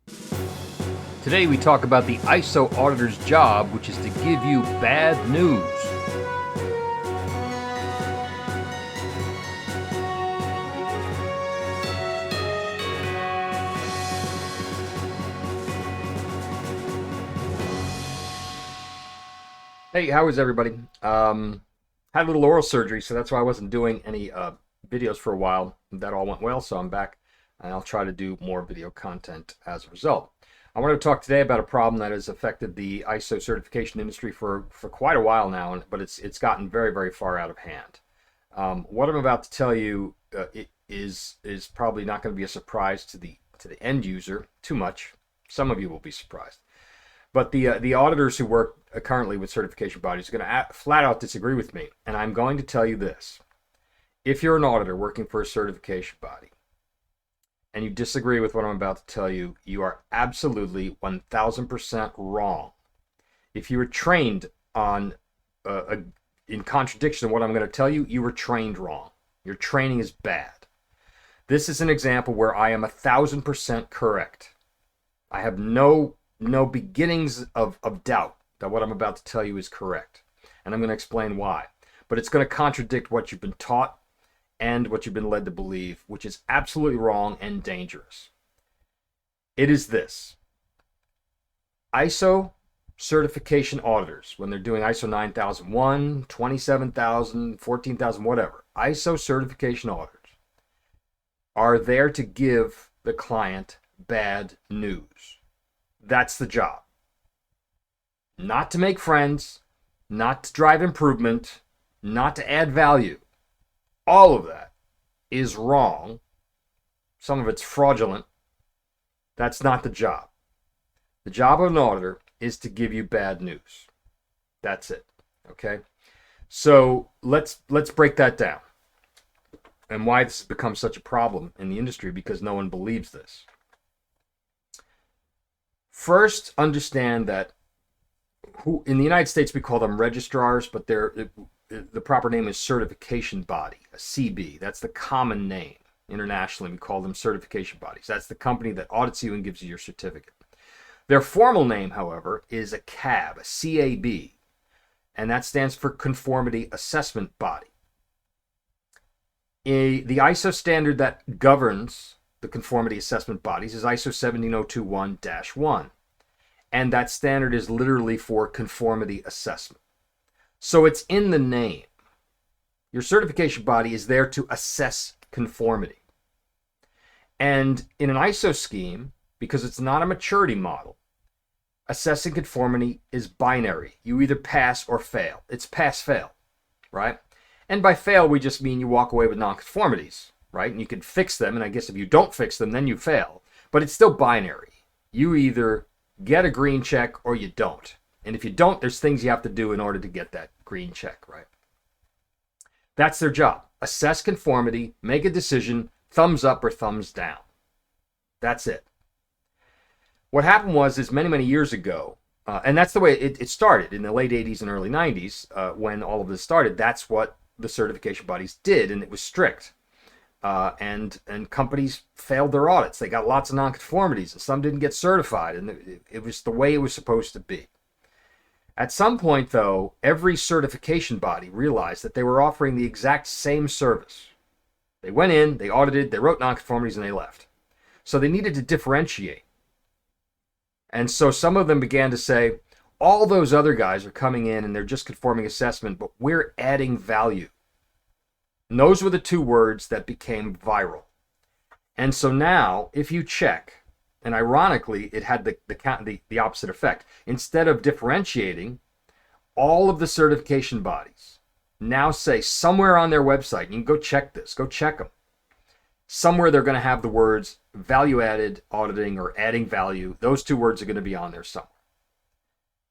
Today we talk about the ISO auditor's job, which is to give you bad news. Hey, how is everybody? Had a little oral surgery, so that's why I wasn't doing any videos for a while. That all went well, so I'm back, and I'll try to do more video content as a result. I wanted to talk today about a problem that has affected the ISO certification industry for quite a while now, but it's gotten very, very far out of hand. What I'm about to tell you is probably not going to be a surprise to the end user too much. Some of you will be surprised, but the auditors who work currently with certification bodies are going to flat out disagree with me, and I'm going to tell you this: if you're an auditor working for a certification body, and you disagree with what I'm about to tell you, you are absolutely 1000% wrong. If you were trained on, in contradiction of what I'm going to tell you, you were trained wrong. Your training is bad. This is an example where I am 1000% correct. I have no beginnings of doubt that what I'm about to tell you is correct. And I'm going to explain why. But it's going to contradict what you've been taught and what you've been led to believe, which is absolutely wrong and dangerous. It is this: ISO certification auditors, when they're doing ISO 9001, 27000, 14000, whatever, ISO certification auditors are there to give the client bad news. That's the job. Not to make friends, not to drive improvement, not to add value. All of that is wrong. Some of it's fraudulent. That's not the job. The job of an auditor is to give you bad news. That's it. Okay? So let's break that down. And why this has become such a problem in the industry, because no one believes this. First, understand that in the United States we call them registrars, but the proper name is certification body, a CB. That's the common name. Internationally, we call them certification bodies. That's the company that audits you and gives you your certificate. Their formal name, however, is a CAB, a CAB, and that stands for Conformity Assessment Body. The ISO standard that governs the conformity assessment bodies is ISO 17021-1, and that standard is literally for conformity assessment. So it's in the name. Your certification body is there to assess conformity. And in an ISO scheme, because it's not a maturity model, assessing conformity is binary. You either pass or fail. It's pass-fail, right? And by fail, we just mean you walk away with nonconformities, right? And you can fix them, and I guess if you don't fix them, then you fail. But it's still binary. You either get a green check or you don't. And if you don't, there's things you have to do in order to get that green check, right? That's their job. Assess conformity, make a decision, thumbs up or thumbs down. That's it. What happened was many, many years ago, and that's the way it started in the late 80s and early 90s, when all of this started. That's what the certification bodies did, and it was strict. And companies failed their audits. They got lots of nonconformities, and some didn't get certified, and it was the way it was supposed to be. At some point, though, every certification body realized that they were offering the exact same service. They went in, they audited, they wrote nonconformities, and they left. So they needed to differentiate. And so some of them began to say, all those other guys are coming in and they're just conforming assessment, but we're adding value. And those were the two words that became viral. And so now, if you check, and ironically, it had the opposite effect. Instead of differentiating, all of the certification bodies now say somewhere on their website, you can go check this, go check them. Somewhere they're going to have the words value-added auditing or adding value. Those two words are going to be on there somewhere.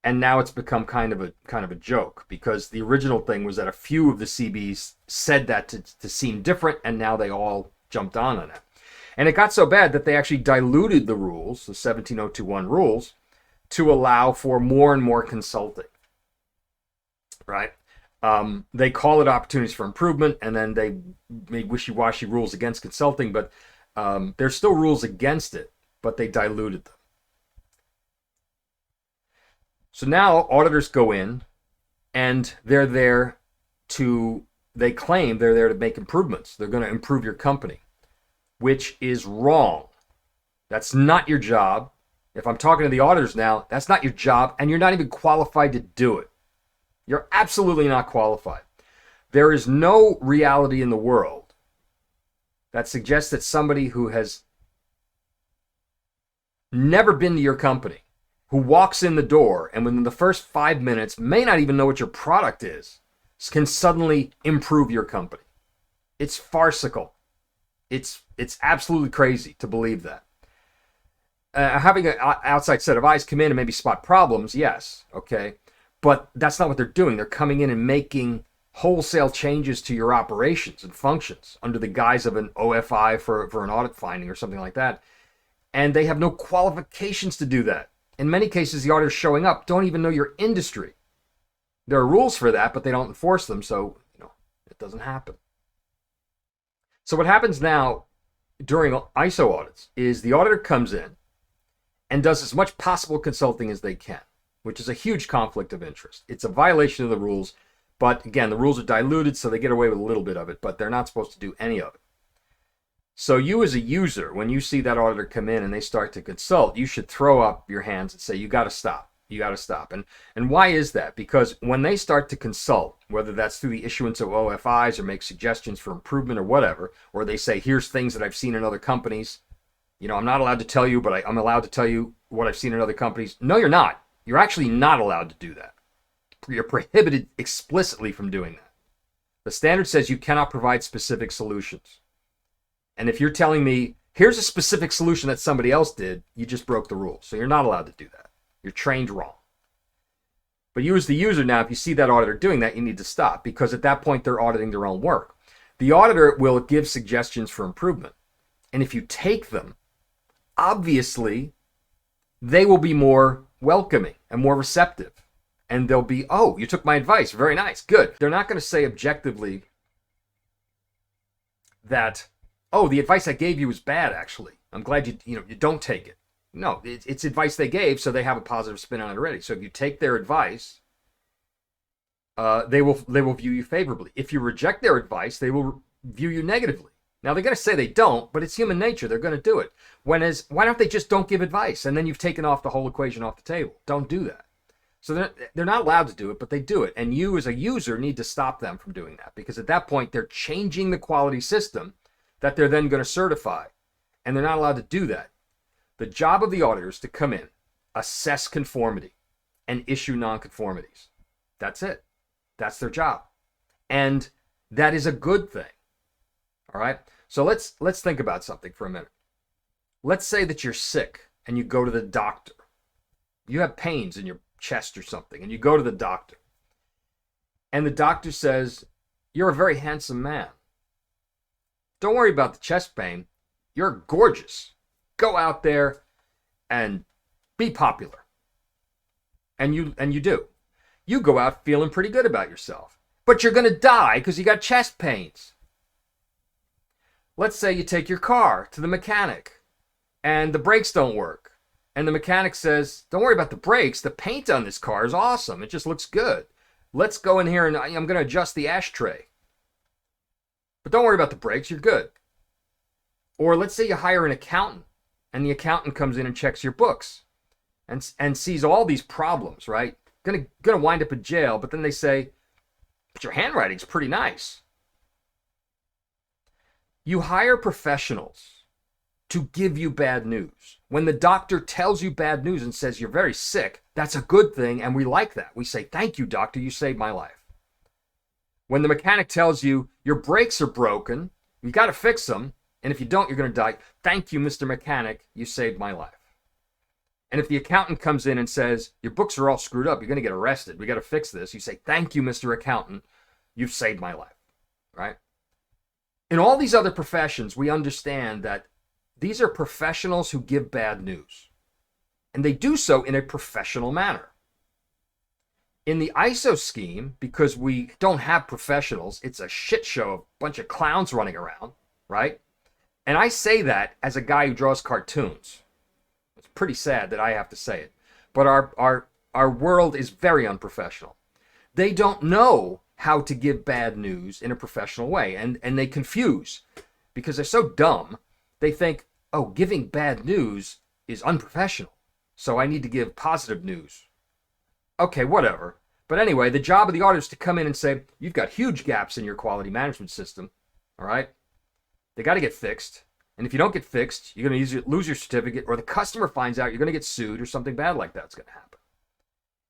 And now it's become kind of a joke, because the original thing was that a few of the CBs said that to seem different, and now they all jumped on it. And it got so bad that they actually diluted the rules, the 17021 rules, to allow for more and more consulting, right? They call it opportunities for improvement, and then they made wishy-washy rules against consulting, but there's still rules against it, but they diluted them. So now auditors go in and they claim they're there to make improvements. They're going to improve your company, which is wrong. That's not your job. If I'm talking to the auditors now, that's not your job, and you're not even qualified to do it. You're absolutely not qualified. There is no reality in the world that suggests that somebody who has never been to your company, who walks in the door and within the first 5 minutes may not even know what your product is, can suddenly improve your company. It's farcical. It's absolutely crazy to believe that. Having an outside set of eyes come in and maybe spot problems, yes, okay. But that's not what they're doing. They're coming in and making wholesale changes to your operations and functions under the guise of an OFI for an audit finding or something like that. And they have no qualifications to do that. In many cases, the auditors showing up don't even know your industry. There are rules for that, but they don't enforce them, so it doesn't happen. So what happens now during ISO audits is the auditor comes in and does as much possible consulting as they can, which is a huge conflict of interest. It's a violation of the rules, but again, the rules are diluted, so they get away with a little bit of it, but they're not supposed to do any of it. So you as a user, when you see that auditor come in and they start to consult, you should throw up your hands and say, you got to stop. You got to stop. And why is that? Because when they start to consult, whether that's through the issuance of OFIs or make suggestions for improvement or whatever, or they say, here's things that I've seen in other companies, I'm not allowed to tell you, but I'm allowed to tell you what I've seen in other companies. No, you're not. You're actually not allowed to do that. You're prohibited explicitly from doing that. The standard says you cannot provide specific solutions. And if you're telling me, here's a specific solution that somebody else did, you just broke the rules. So you're not allowed to do that. You're trained wrong. But you as the user now, if you see that auditor doing that, you need to stop, because at that point they're auditing their own work. The auditor will give suggestions for improvement. And if you take them, obviously they will be more welcoming and more receptive. And they'll be, oh, you took my advice. Very nice. Good. They're not going to say objectively that, oh, the advice I gave you was bad, actually. I'm glad you don't take it. No, it's advice they gave, so they have a positive spin on it already. So if you take their advice, they will view you favorably. If you reject their advice, they will view you negatively. Now, they're going to say they don't, but it's human nature. They're going to do it. Why don't they just don't give advice? And then you've taken off the whole equation off the table. Don't do that. So they're not allowed to do it, but they do it. And you as a user need to stop them from doing that, because at that point, they're changing the quality system that they're then going to certify. And they're not allowed to do that. The job of the auditor is to come in, assess conformity, and issue nonconformities. That's it. That's their job. And that is a good thing. All right? So let's think about something for a minute. Let's say that you're sick and you go to the doctor. You have pains in your chest or something, and you go to the doctor. And the doctor says, you're a very handsome man. Don't worry about the chest pain. You're gorgeous. Go out there and be popular. And you do. You go out feeling pretty good about yourself. But you're going to die because you got chest pains. Let's say you take your car to the mechanic and the brakes don't work. And the mechanic says, don't worry about the brakes. The paint on this car is awesome. It just looks good. Let's go in here and I'm going to adjust the ashtray. But don't worry about the brakes. You're good. Or let's say you hire an accountant and the accountant comes in and checks your books and sees all these problems, right? Gonna wind up in jail, but then they say, but your handwriting's pretty nice. You hire professionals to give you bad news. When the doctor tells you bad news and says you're very sick, that's a good thing, and we like that. We say, thank you, doctor, you saved my life. When the mechanic tells you your brakes are broken, you got to fix them, and if you don't, you're going to die, thank you, Mr. Mechanic, you saved my life. And if the accountant comes in and says, your books are all screwed up, you're going to get arrested, we got to fix this, you say, thank you, Mr. Accountant, you've saved my life, right? In all these other professions, we understand that these are professionals who give bad news. And they do so in a professional manner. In the ISO scheme, because we don't have professionals, it's a shit show of a bunch of clowns running around, right? And I say that as a guy who draws cartoons. It's pretty sad that I have to say it. But our our world is very unprofessional. They don't know how to give bad news in a professional way, and they confuse because they're so dumb. They think, oh, giving bad news is unprofessional, so I need to give positive news. Okay, whatever. But anyway, the job of the auditor is to come in and say, you've got huge gaps in your quality management system, all right? They got to get fixed. And if you don't get fixed, you're going to lose your certificate, or the customer finds out you're going to get sued, or something bad like that's going to happen.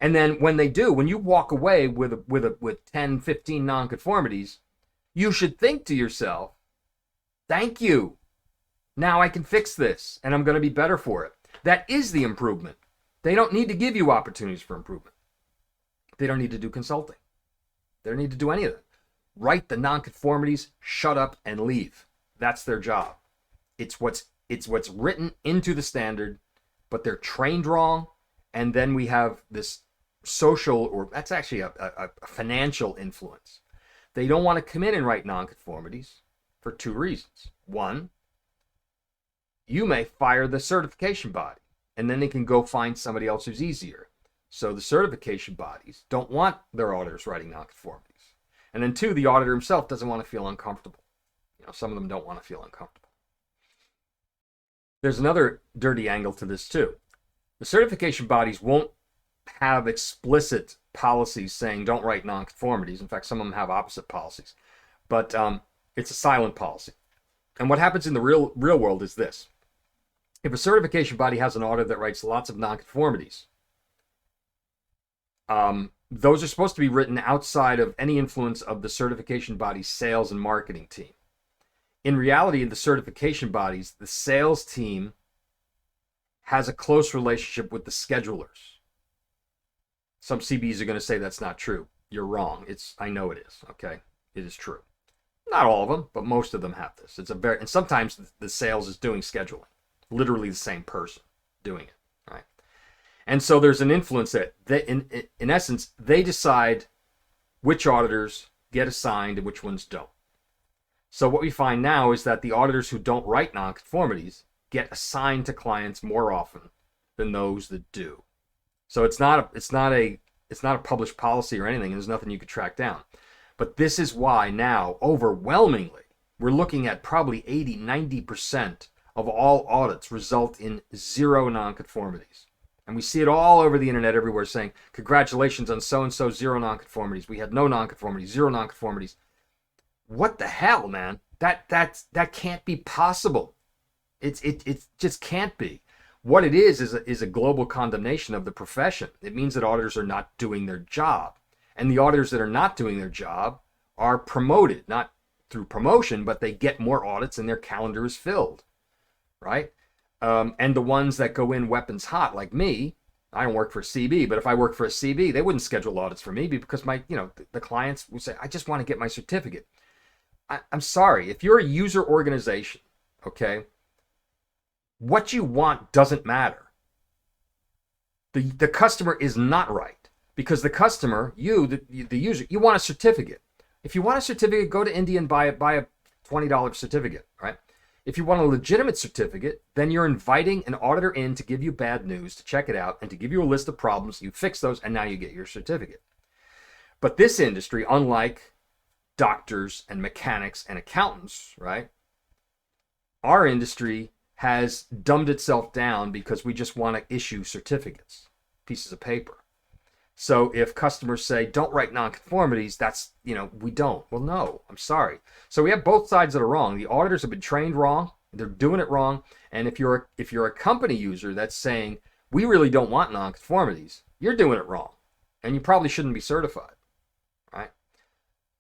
And then when they do, when you walk away with 10, 15 nonconformities, you should think to yourself, thank you. Now I can fix this, and I'm going to be better for it. That is the improvement. They don't need to give you opportunities for improvement. They don't need to do consulting. They don't need to do any of that. Write the nonconformities, shut up, and leave. That's their job. It's what's written into the standard, but they're trained wrong, and then we have this social, or that's actually a financial influence. They don't want to come in and write nonconformities for two reasons. One, you may fire the certification body, and then they can go find somebody else who's easier. So the certification bodies don't want their auditors writing nonconformities. And then two, the auditor himself doesn't want to feel uncomfortable. Some of them don't want to feel uncomfortable. There's another dirty angle to this too. The certification bodies won't have explicit policies saying don't write nonconformities. In fact, some of them have opposite policies. But it's a silent policy. And what happens in the real world is this. If a certification body has an auditor that writes lots of nonconformities, those are supposed to be written outside of any influence of the certification body's sales and marketing team. In reality, in the certification bodies, the sales team has a close relationship with the schedulers. Some CBs are going to say that's not true. You're wrong. I know it is. Okay, it is true. Not all of them, but most of them have this. And sometimes the sales is doing scheduling, literally the same person doing it, right? And so there's an influence that in essence they decide which auditors get assigned and which ones don't. So what we find now is that the auditors who don't write nonconformities get assigned to clients more often than those that do. So it's not a published policy or anything. There's nothing you could track down. But this is why now, overwhelmingly, we're looking at probably 80-90% of all audits result in zero nonconformities. And we see it all over the internet everywhere saying, congratulations on so-and-so, zero nonconformities. We had no nonconformities, zero nonconformities. What the hell, man? That can't be possible. It just can't be. What it is a global condemnation of the profession. It means that auditors are not doing their job. And the auditors that are not doing their job are promoted, not through promotion, but they get more audits and their calendar is filled, right? And the ones that go in weapons hot, like me, I don't work for a CB, but if I work for a CB, they wouldn't schedule audits for me because the clients would say, I just want to get my certificate. I'm sorry, if you're a user organization, okay, what you want doesn't matter. The customer is not right because the customer, the user, you want a certificate. If you want a certificate, go to India and buy a $20 certificate, right? If you want a legitimate certificate, then you're inviting an auditor in to give you bad news, to check it out, and to give you a list of problems. You fix those, and now you get your certificate. But this industry, unlike doctors and mechanics and accountants, right? Our industry has dumbed itself down because we just want to issue certificates, pieces of paper. So if customers say, don't write nonconformities, that's, we don't. Well, no, I'm sorry. So we have both sides that are wrong. The auditors have been trained wrong. They're doing it wrong. And if you're a company user that's saying, we really don't want nonconformities, you're doing it wrong. And you probably shouldn't be certified, right?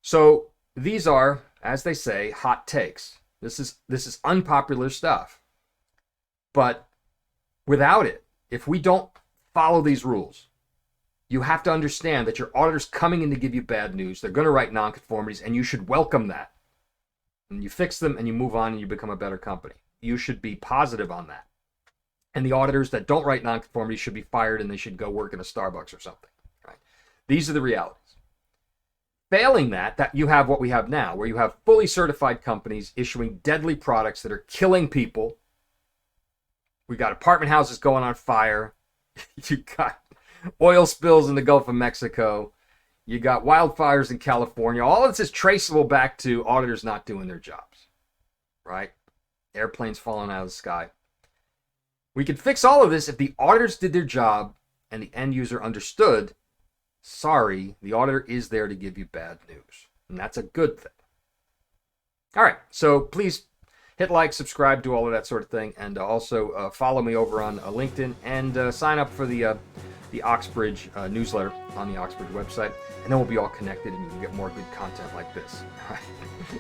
So these are, as they say, hot takes. This is unpopular stuff. But without it, if we don't follow these rules, you have to understand that your auditor's coming in to give you bad news. They're going to write nonconformities, and you should welcome that. And you fix them, and you move on, and you become a better company. You should be positive on that. And the auditors that don't write nonconformities should be fired, and they should go work in a Starbucks or something. Right? These are the realities. Failing that you have what we have now, where you have fully certified companies issuing deadly products that are killing people. We got apartment houses going on fire. Oil spills in the Gulf of Mexico. You got wildfires in California. All of this is traceable back to auditors not doing their jobs, right? Airplanes falling out of the sky. We could fix all of this if the auditors did their job and the end user understood, sorry, the auditor is there to give you bad news. And that's a good thing. All right, so please hit like, subscribe, do all of that sort of thing, and also follow me over on LinkedIn and sign up for the Oxbridge newsletter on the Oxbridge website, and then we'll be all connected and you can get more good content like this. All right.